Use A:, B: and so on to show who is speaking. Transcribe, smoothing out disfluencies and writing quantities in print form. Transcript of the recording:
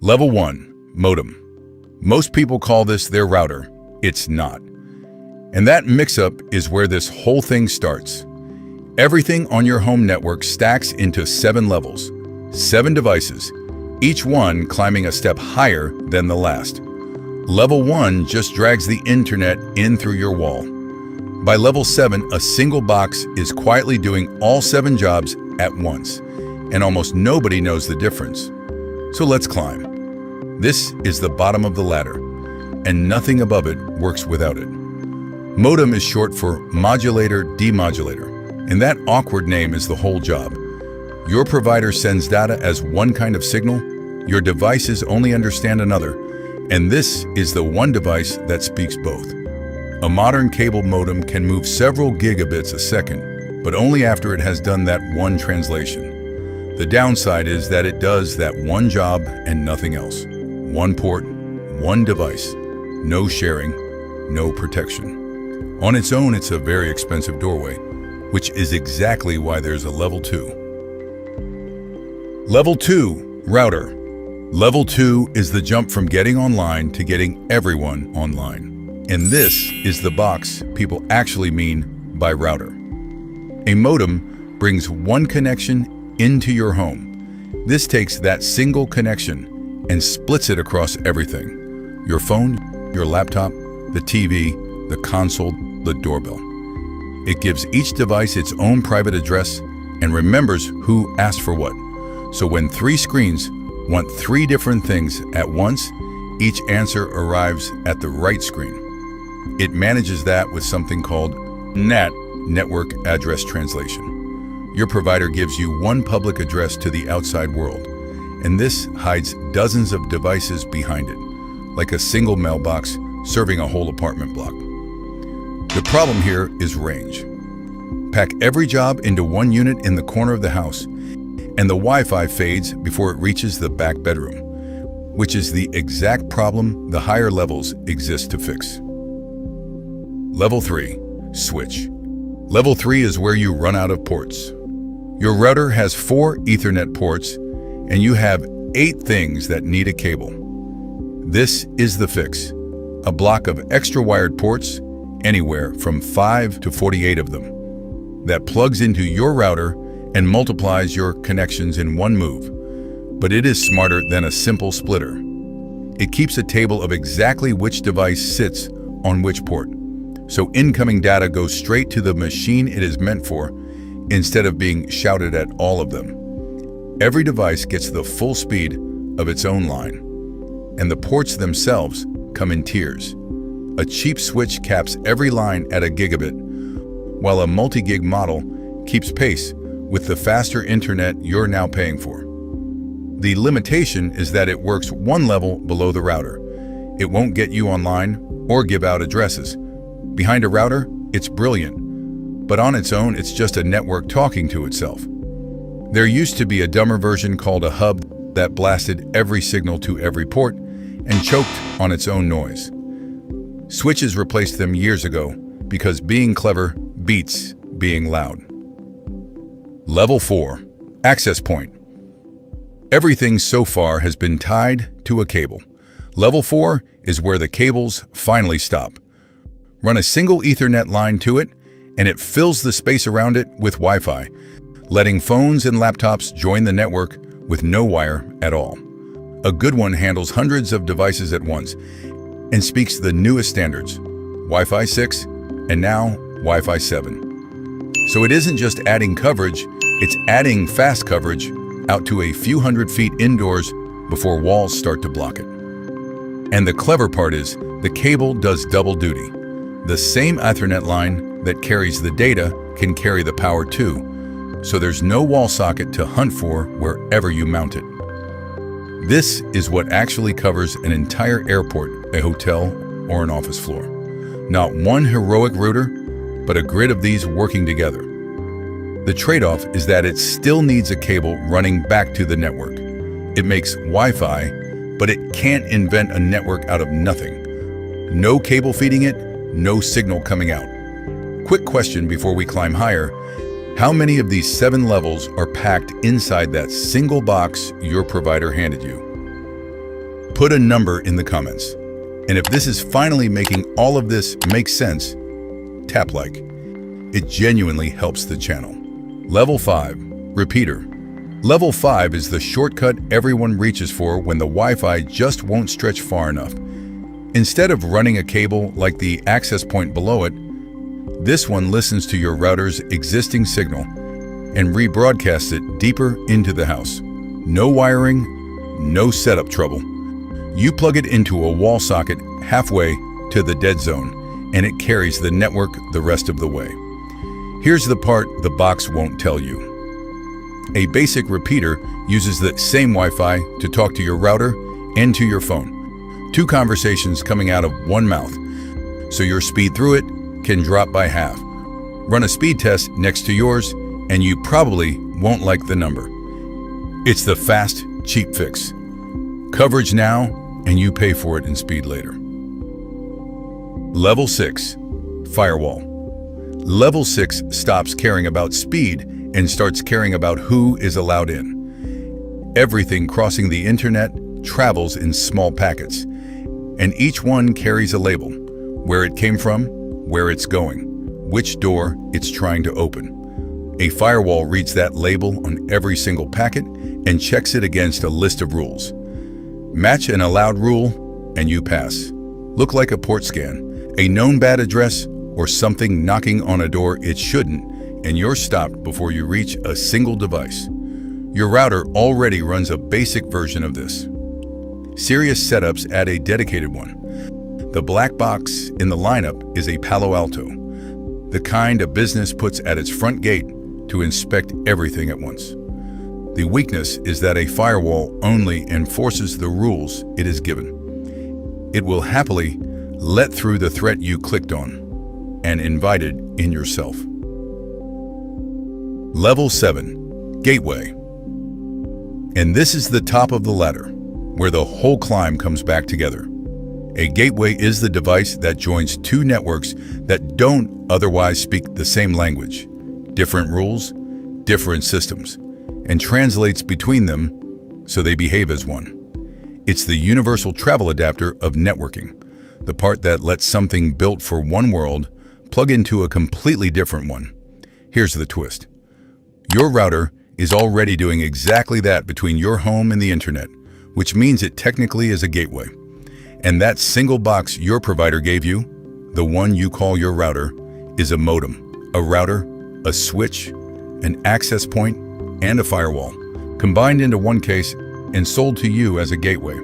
A: Level 1, modem. Most people call this their router. It's not. And that mix-up is where this whole thing starts. Everything on your home network stacks into 7 levels, 7 devices, each one climbing a step higher than the last. Level 1 just drags the internet in through your wall. By level 7, a single box is quietly doing all 7 jobs at once, and almost nobody knows the difference. So let's climb. This is the bottom of the ladder, and nothing above it works without it. Modem is short for modulator-demodulator, and that awkward name is the whole job. Your provider sends data as one kind of signal, your devices only understand another, and this is the one device that speaks both. A modern cable modem can move several gigabits a second, but only after it has done that one translation. The downside is that it does that one job and nothing else. One port, one device, no sharing, no protection. On its own, it's a very expensive doorway, which is exactly why there's a level 2. Level 2, router. Level 2 is the jump from getting online to getting everyone online. And this is the box people actually mean by router. A modem brings one connection into your home. This takes that single connection and splits it across everything. Your phone, your laptop, the TV, the console, the doorbell. It gives each device its own private address and remembers who asked for what. So when 3 screens want 3 different things at once, each answer arrives at the right screen. It manages that with something called NAT, Network Address Translation. Your provider gives you one public address to the outside world, and this hides dozens of devices behind it, like a single mailbox serving a whole apartment block. The problem here is range. Pack every job into one unit in the corner of the house, and the Wi-Fi fades before it reaches the back bedroom, which is the exact problem the higher levels exist to fix. Level 3, switch. Level 3 is where you run out of ports. Your router has 4 Ethernet ports, and you have 8 things that need a cable. This is the fix. A block of extra wired ports, anywhere from 5 to 48 of them, that plugs into your router and multiplies your connections in one move. But it is smarter than a simple splitter. It keeps a table of exactly which device sits on which port, so incoming data goes straight to the machine it is meant for, instead of being shouted at all of them. Every device gets the full speed of its own line, and the ports themselves come in tiers. A cheap switch caps every line at a gigabit, while a multi-gig model keeps pace with the faster internet you're now paying for. The limitation is that it works one level below the router. It won't get you online or give out addresses. Behind a router, it's brilliant, but on its own, it's just a network talking to itself. There used to be a dumber version called a hub that blasted every signal to every port and choked on its own noise. Switches replaced them years ago because being clever beats being loud. Level 4, access point. Everything so far has been tied to a cable. Level 4 is where the cables finally stop. Run a single Ethernet line to it, and it fills the space around it with Wi-Fi, letting phones and laptops join the network with no wire at all. A good one handles hundreds of devices at once and speaks the newest standards, Wi-Fi 6 and now Wi-Fi 7. So it isn't just adding coverage, it's adding fast coverage out to a few hundred feet indoors before walls start to block it. And the clever part is, the cable does double duty. The same Ethernet line that carries the data can carry the power too, so there's no wall socket to hunt for wherever you mount it. This is what actually covers an entire airport, a hotel, or an office floor. Not one heroic router, but a grid of these working together. The trade-off is that it still needs a cable running back to the network. It makes Wi-Fi, but it can't invent a network out of nothing. No cable feeding it, no signal coming out. Quick question before we climb higher. How many of these 7 levels are packed inside that single box your provider handed you? Put a number in the comments. And if this is finally making all of this make sense, tap like. It genuinely helps the channel. Level 5, repeater. Level 5 is the shortcut everyone reaches for when the Wi-Fi just won't stretch far enough. Instead of running a cable like the access point below it, this one listens to your router's existing signal and rebroadcasts it deeper into the house. No wiring, no setup trouble. You plug it into a wall socket halfway to the dead zone, and it carries the network the rest of the way. Here's the part the box won't tell you. A basic repeater uses the same Wi-Fi to talk to your router and to your phone. Two conversations coming out of one mouth, so your speed through it can drop by half. Run a speed test next to yours, and you probably won't like the number. It's the fast, cheap fix. Coverage now, and you pay for it in speed later. Level 6, firewall. Level 6 stops caring about speed and starts caring about who is allowed in. Everything crossing the internet travels in small packets, and each one carries a label: where it came from, where it's going, which door it's trying to open. A firewall reads that label on every single packet and checks it against a list of rules. Match an allowed rule, and you pass. Look like a port scan, a known bad address, or something knocking on a door it shouldn't, and you're stopped before you reach a single device. Your router already runs a basic version of this. Serious setups add a dedicated one. The black box in the lineup is a Palo Alto, the kind a business puts at its front gate to inspect everything at once. The weakness is that a firewall only enforces the rules it is given. It will happily let through the threat you clicked on and invited in yourself. Level 7, gateway. And this is the top of the ladder, where the whole climb comes back together. A gateway is the device that joins two networks that don't otherwise speak the same language, different rules, different systems, and translates between them so they behave as one. It's the universal travel adapter of networking, the part that lets something built for one world plug into a completely different one. Here's the twist. Your router is already doing exactly that between your home and the internet, which means it technically is a gateway. And that single box your provider gave you, the one you call your router, is a modem, a router, a switch, an access point, and a firewall, combined into one case and sold to you as a gateway.